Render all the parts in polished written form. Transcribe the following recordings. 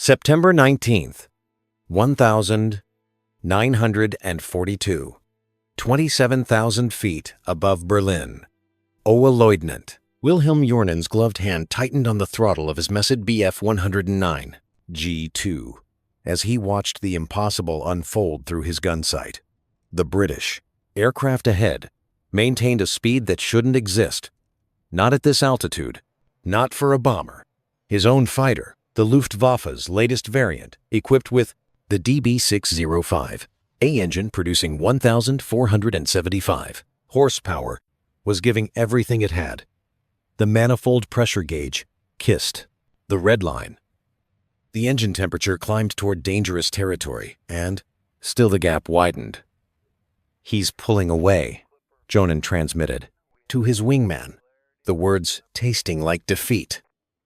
September 19th, 1942. 27,000 feet above Berlin. Owa Leutnant. Wilhelm Jornen's gloved hand tightened on the throttle of his Messed Bf 109 G2 as he watched the impossible unfold through his gun sight. The British, aircraft ahead, maintained a speed that shouldn't exist. Not at this altitude. Not for a bomber. His own fighter, the Luftwaffe's latest variant, equipped with the DB-605, A engine producing 1,475 horsepower, was giving everything it had. The manifold pressure gauge kissed the red line. The engine temperature climbed toward dangerous territory, and still the gap widened. "He's pulling away," Jonen transmitted to his wingman, the words tasting like defeat.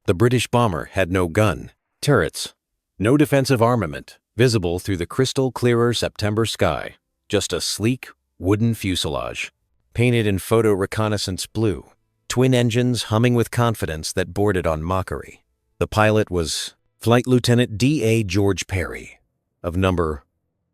The British bomber had no gun, turrets, no defensive armament visible through the crystal-clearer September sky, just a sleek, wooden fuselage, painted in photo reconnaissance blue, twin engines humming with confidence that boarded on mockery. The pilot was Flight Lieutenant D.A. George Perry, of number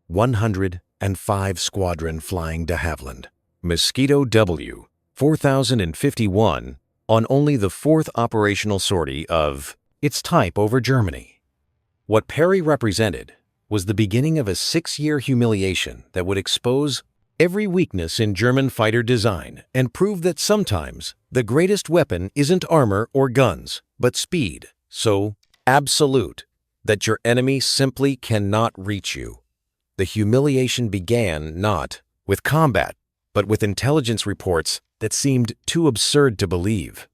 105 Squadron Flying de Havilland, Mosquito W, 4051, on only the fourth operational sortie of its type over Germany. What Perry represented was the beginning of a 6-year humiliation that would expose every weakness in German fighter design and prove that sometimes the greatest weapon isn't armor or guns, but speed, so absolute that your enemy simply cannot reach you. The humiliation began not with combat, but with intelligence reports that seemed too absurd to believe.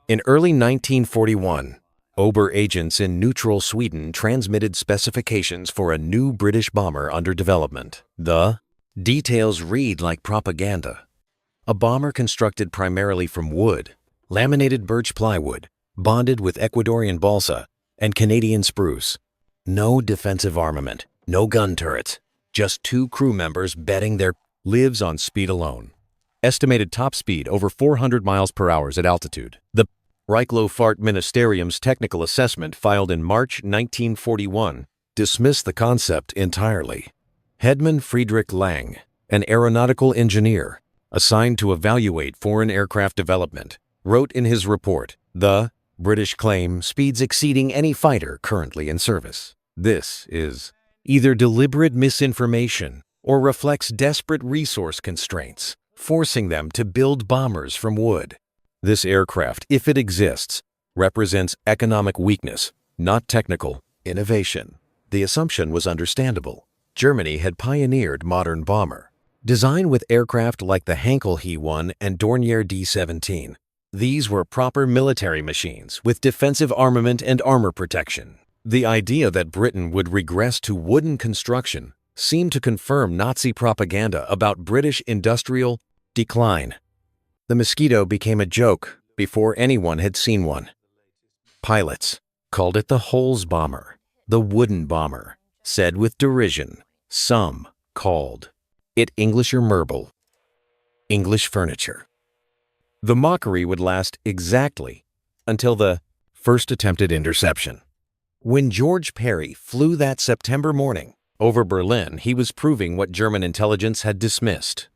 In early 1941, Ober agents in neutral Sweden transmitted specifications for a new British bomber under development. The details read like propaganda. A bomber constructed primarily from wood, laminated birch plywood, bonded with Ecuadorian balsa and Canadian spruce. No defensive armament, no gun turrets, just 2 crew members betting their lives on speed alone. Estimated top speed over 400 miles per hour at altitude. The Reichsluftfahrt Ministerium's technical assessment filed in March 1941 dismissed the concept entirely. Hedman Friedrich Lang, an aeronautical engineer assigned to evaluate foreign aircraft development, wrote in his report, "The British claim speeds exceeding any fighter currently in service. This is either deliberate misinformation or reflects desperate resource constraints, forcing them to build bombers from wood. This aircraft, if it exists, represents economic weakness, not technical innovation." The assumption was understandable. Germany had pioneered modern bomber, designed with aircraft like the Heinkel He-1 and Dornier D-17. These were proper military machines with defensive armament and armor protection. The idea that Britain would regress to wooden construction seemed to confirm Nazi propaganda about British industrial decline. The Mosquito became a joke before anyone had seen one. Pilots called it the Holes bomber, the wooden bomber, said with derision. Some called it Englischer Möbel, English furniture. The mockery would last exactly until the first attempted interception. When George Perry flew that September morning over Berlin, he was proving what German intelligence had dismissed.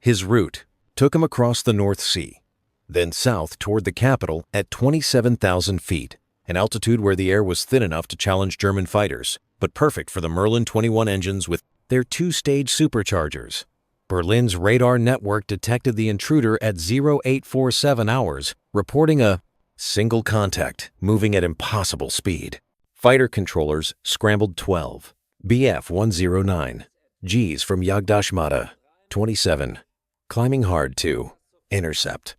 His route took him across the North Sea, then south toward the capital at 27,000 feet, an altitude where the air was thin enough to challenge German fighters, but perfect for the Merlin 21 engines with their 2-stage superchargers. Berlin's radar network detected the intruder at 0847 hours, reporting a single contact moving at impossible speed. Fighter controllers scrambled 12 Bf-109 Gs from Jagdashmata 27, climbing hard to intercept.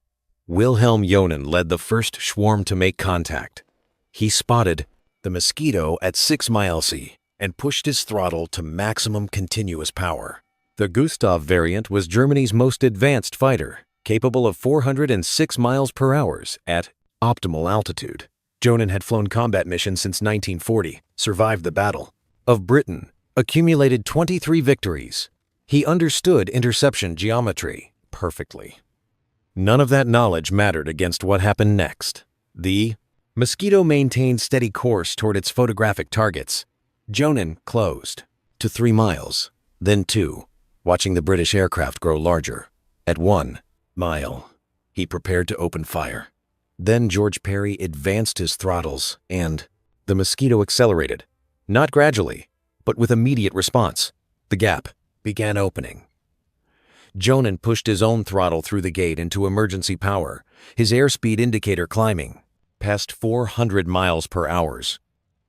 Wilhelm Jonen led the first swarm to make contact. He spotted the Mosquito at 6 miles and pushed his throttle to maximum continuous power. The Gustav variant was Germany's most advanced fighter, capable of 406 miles per hour at optimal altitude. Jonen had flown combat missions since 1940, survived the Battle of Britain, accumulated 23 victories. He understood interception geometry perfectly. None of that knowledge mattered against what happened next. The Mosquito maintained steady course toward its photographic targets. Jonan closed to 3 miles, then 2, watching the British aircraft grow larger. At 1 mile, he prepared to open fire. Then George Perry advanced his throttles, and the Mosquito accelerated, not gradually, but with immediate response. The gap began opening. Jonan pushed his own throttle through the gate into emergency power, his airspeed indicator climbing past 400 miles per hour.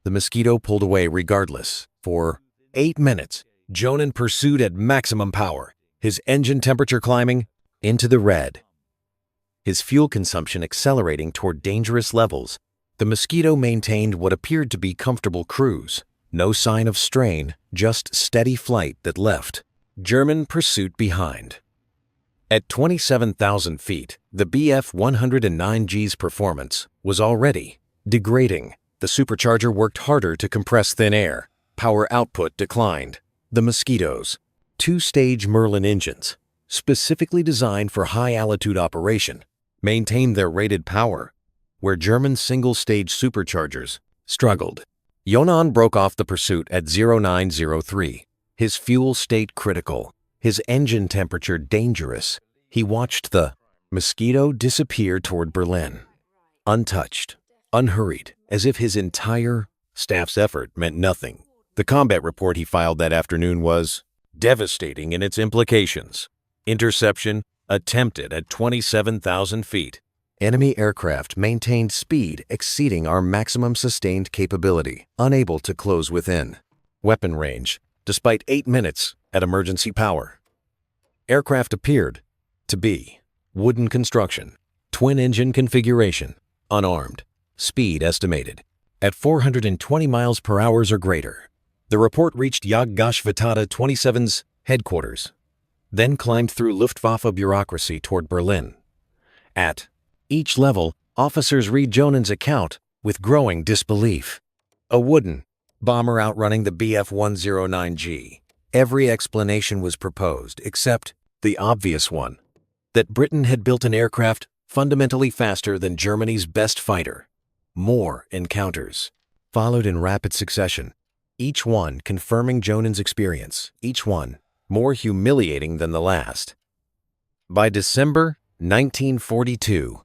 The Mosquito pulled away regardless. For 8 minutes, Jonan pursued at maximum power, his engine temperature climbing into the red, his fuel consumption accelerating toward dangerous levels. The Mosquito maintained what appeared to be comfortable cruise. No sign of strain, just steady flight that left German pursuit behind. At 27,000 feet, the Bf-109G's performance was already degrading. The supercharger worked harder to compress thin air. Power output declined. The Mosquito's 2-stage Merlin engines, specifically designed for high-altitude operation, maintained their rated power, where German single-stage superchargers struggled. Jonan broke off the pursuit at 0903. His fuel state critical, his engine temperature dangerous. He watched the Mosquito disappear toward Berlin, untouched, unhurried, as if his entire staff's effort meant nothing. The combat report he filed that afternoon was devastating in its implications. Interception attempted at 27,000 feet. Enemy aircraft maintained speed exceeding our maximum sustained capability, unable to close within weapon range, despite 8 minutes at emergency power. Aircraft appeared to be wooden construction, twin-engine configuration, unarmed, speed estimated at 420 miles per hour or greater. The report reached Jagdgeschwader 27's headquarters, then climbed through Luftwaffe bureaucracy toward Berlin. At each level, officers read Jonan's account with growing disbelief. A wooden bomber outrunning the Bf-109G. Every explanation was proposed except the obvious one, that Britain had built an aircraft fundamentally faster than Germany's best fighter. More encounters followed in rapid succession, each one confirming Jonan's experience, each one more humiliating than the last. By December 1942,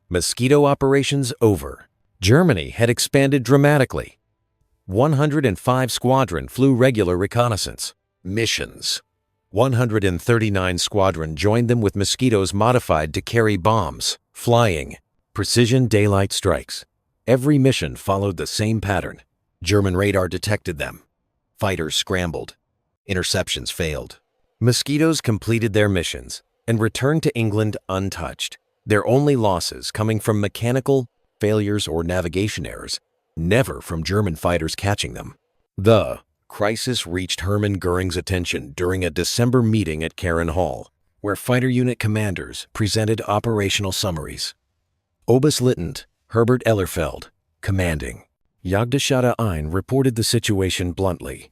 Mosquito operations over. Germany had expanded dramatically. 105 Squadron flew regular reconnaissance missions. 139 Squadron joined them with Mosquitoes modified to carry bombs, flying precision daylight strikes. Every mission followed the same pattern. German radar detected them. Fighters scrambled. Interceptions failed. Mosquitoes completed their missions and returned to England untouched, their only losses coming from mechanical failures or navigation errors, never from German fighters catching them. The crisis reached Hermann Göring's attention during a December meeting at Karen Hall, where fighter unit commanders presented operational summaries. Oberstleutnant Herbert Ellerfeld, commanding WWII, reported the situation bluntly.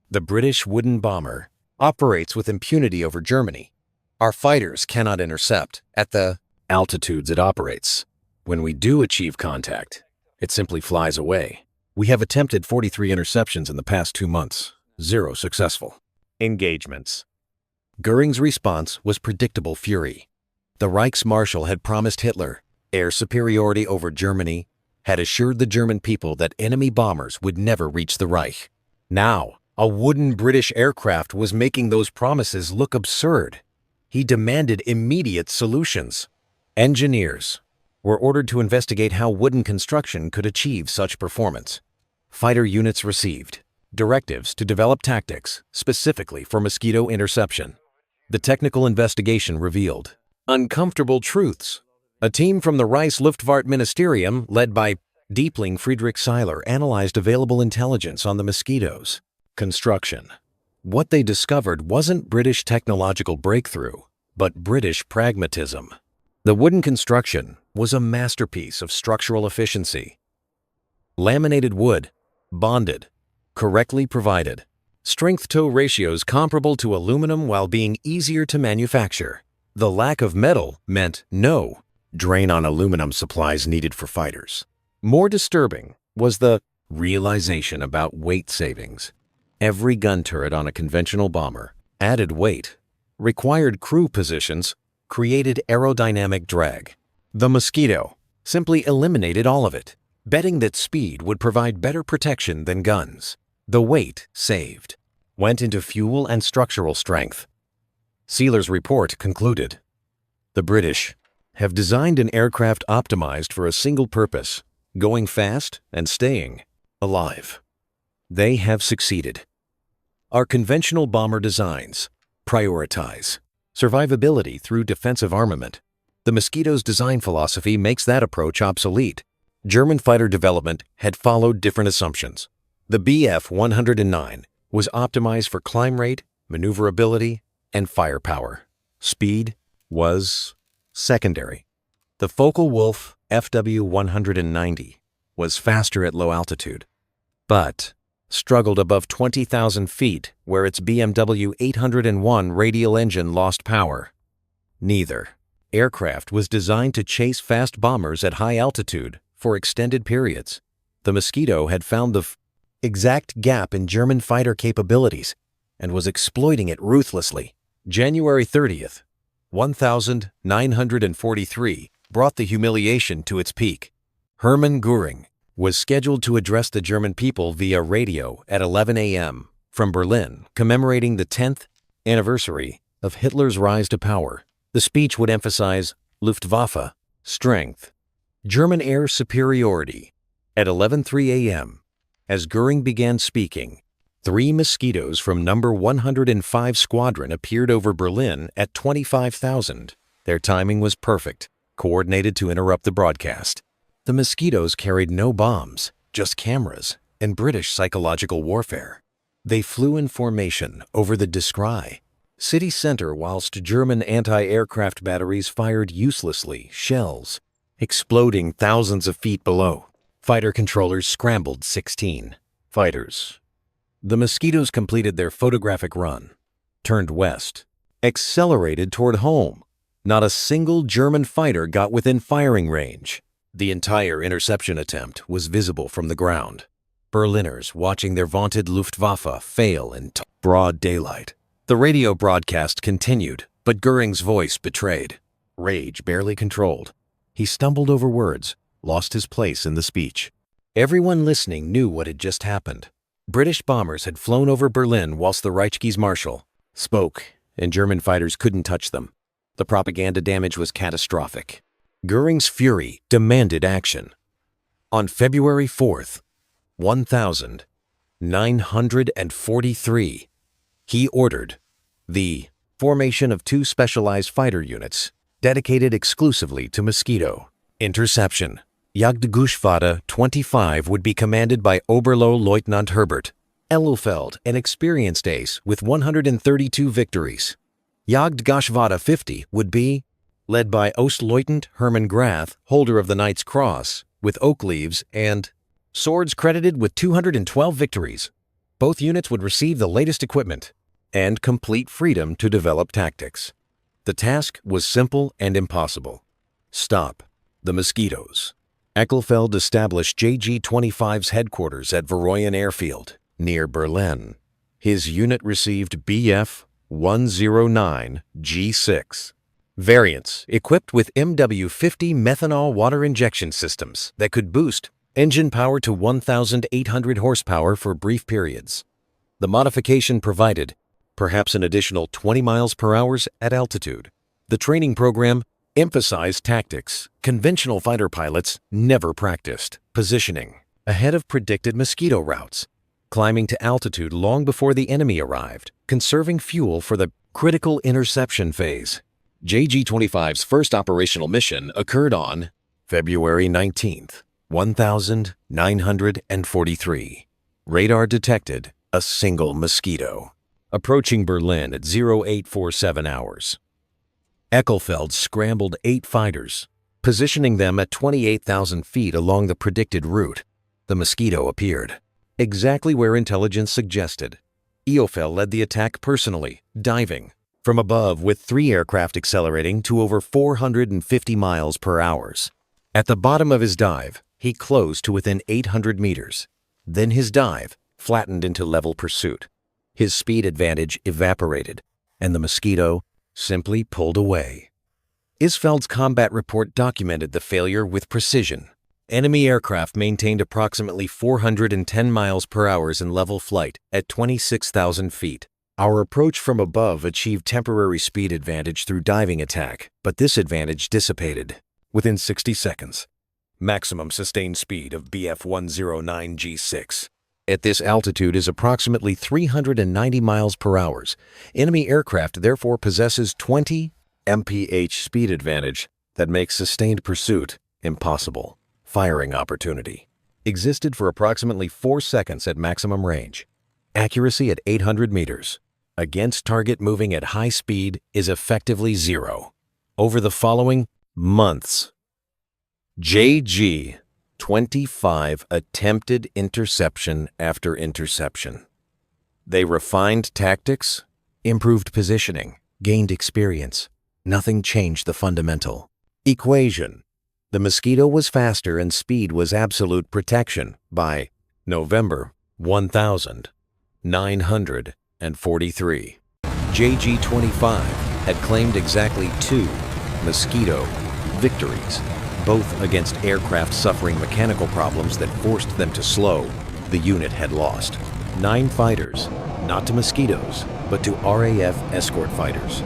The British wooden bomber operates with impunity over Germany. Our fighters cannot intercept at the altitudes it operates. When we do achieve contact, it simply flies away. We have attempted 43 interceptions in the past 2 months, 0 successful engagements. Göring's response was predictable fury. The Reichsmarschall had promised Hitler air superiority over Germany, had assured the German people that enemy bombers would never reach the Reich. Now, a wooden British aircraft was making those promises look absurd. He demanded immediate solutions. Engineers were ordered to investigate how wooden construction could achieve such performance. Fighter units received directives to develop tactics specifically for Mosquito interception. The technical investigation revealed uncomfortable truths. A team from the Reichsluftfahrt Ministerium, led by Diepling Friedrich Seiler, analyzed available intelligence on the Mosquito's construction. What they discovered wasn't British technological breakthrough, but British pragmatism. The wooden construction was a masterpiece of structural efficiency. Laminated wood, bonded, correctly provided. Strength-to ratios comparable to aluminum while being easier to manufacture. The lack of metal meant no drain on aluminum supplies needed for fighters. More disturbing was the realization about weight savings. Every gun turret on a conventional bomber added weight, required crew positions, created aerodynamic drag. The Mosquito simply eliminated all of it, betting that speed would provide better protection than guns. The weight saved went into fuel and structural strength. Sealer's report concluded, "The British have designed an aircraft optimized for a single purpose, going fast and staying alive. They have succeeded. Our conventional bomber designs prioritize survivability through defensive armament. The Mosquito's design philosophy makes that approach obsolete. German fighter development had followed different assumptions. The Bf-109 was optimized for climb rate, maneuverability, and firepower. Speed was secondary. The Focke-Wulf FW-190 was faster at low altitude, but struggled above 20,000 feet where its BMW 801 radial engine lost power. Neither aircraft was designed to chase fast bombers at high altitude for extended periods. The Mosquito had found the exact gap in German fighter capabilities and was exploiting it ruthlessly. January 30th, 1943 brought the humiliation to its peak. Hermann Göring was scheduled to address the German people via radio at 11 a.m. from Berlin, commemorating the 10th anniversary of Hitler's rise to power. The speech would emphasize Luftwaffe strength, German air superiority. At 11:03 a.m., as Göring began speaking, 3 Mosquitoes from No. 105 Squadron appeared over Berlin at 25,000. Their timing was perfect, coordinated to interrupt the broadcast. The Mosquitoes carried no bombs, just cameras and British psychological warfare. They flew in formation over the Dieskirche city center whilst German anti-aircraft batteries fired uselessly shells, exploding thousands of feet below. Fighter controllers scrambled 16 fighters. The Mosquitoes completed their photographic run, turned west, accelerated toward home. Not a single German fighter got within firing range. The entire interception attempt was visible from the ground. Berliners watching their vaunted Luftwaffe fail in broad daylight. The radio broadcast continued, but Göring's voice betrayed. Rage barely controlled. He stumbled over words, lost his place in the speech. Everyone listening knew what had just happened. British bombers had flown over Berlin whilst the Reichsmarschall spoke, and German fighters couldn't touch them. The propaganda damage was catastrophic. Göring's fury demanded action. On February 4th, 1943, he ordered the formation of 2 specialized fighter units dedicated exclusively to Mosquito interception. Jagdgeschwader 25 would be commanded by Oberleutnant Herbert Elufeld, an experienced ace with 132 victories. Jagdgeschwader 50 would be led by Ostleutnant Hermann Grath, holder of the Knight's Cross, with oak leaves and swords credited with 212 victories. Both units would receive the latest equipment and complete freedom to develop tactics. The task was simple and impossible. Stop the Mosquitoes. Ecclefeld established JG-25's headquarters at Verroyen Airfield, near Berlin. His unit received Bf-109 G6 variants equipped with MW-50 methanol water injection systems that could boost engine power to 1,800 horsepower for brief periods. The modification provided perhaps an additional 20 miles per hour at altitude. The training program emphasized tactics conventional fighter pilots never practiced: positioning ahead of predicted Mosquito routes, climbing to altitude long before the enemy arrived, conserving fuel for the critical interception phase. JG-25's first operational mission occurred on February 19th, 1943. Radar detected a single Mosquito approaching Berlin at 0847 hours. Ecclefeld scrambled 8 fighters, positioning them at 28,000 feet along the predicted route. The Mosquito appeared exactly where intelligence suggested. Eofel led the attack personally, diving from above with 3 aircraft accelerating to over 450 miles per hour. At the bottom of his dive, He closed to within 800 meters. Then his dive flattened into level pursuit. His speed advantage evaporated, and the Mosquito simply pulled away. Isfeld's combat report documented the failure with precision. Enemy aircraft maintained approximately 410 miles per hour in level flight at 26,000 feet. Our approach from above achieved temporary speed advantage through diving attack, but this advantage dissipated within 60 seconds. Maximum sustained speed of BF-109G6 at this altitude is approximately 390 miles per hour. Enemy aircraft therefore possesses 20 mph speed advantage that makes sustained pursuit impossible. Firing opportunity existed for approximately 4 seconds at maximum range. Accuracy at 800 meters against target moving at high speed is effectively 0. Over the following months, JG-25 attempted interception after interception. They refined tactics, improved positioning, gained experience. Nothing changed the fundamental equation. The Mosquito was faster and speed was absolute protection by November 1943. JG-25 had claimed exactly 2 Mosquito victories, both against aircraft suffering mechanical problems that forced them to slow. The unit had lost 9 fighters, not to Mosquitoes, but to RAF escort fighters.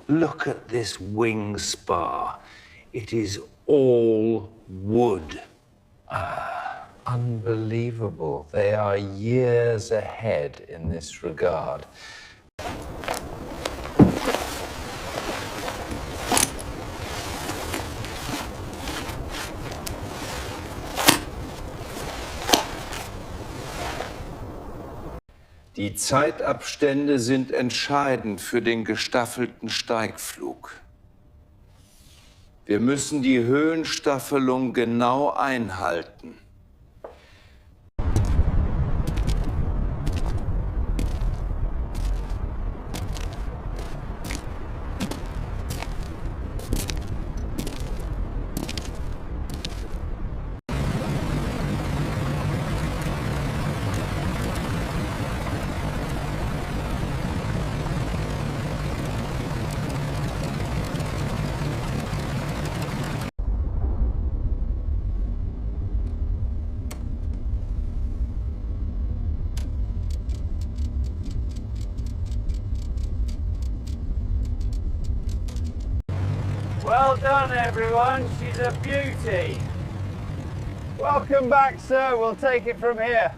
Look at this wing spar. It is all wood. Unbelievable. They are years ahead in this regard. Die Zeitabstände sind entscheidend für den gestaffelten Steigflug. Wir müssen die Höhenstaffelung genau einhalten. Well done, everyone. She's a beauty. Welcome back, sir. We'll take it from here.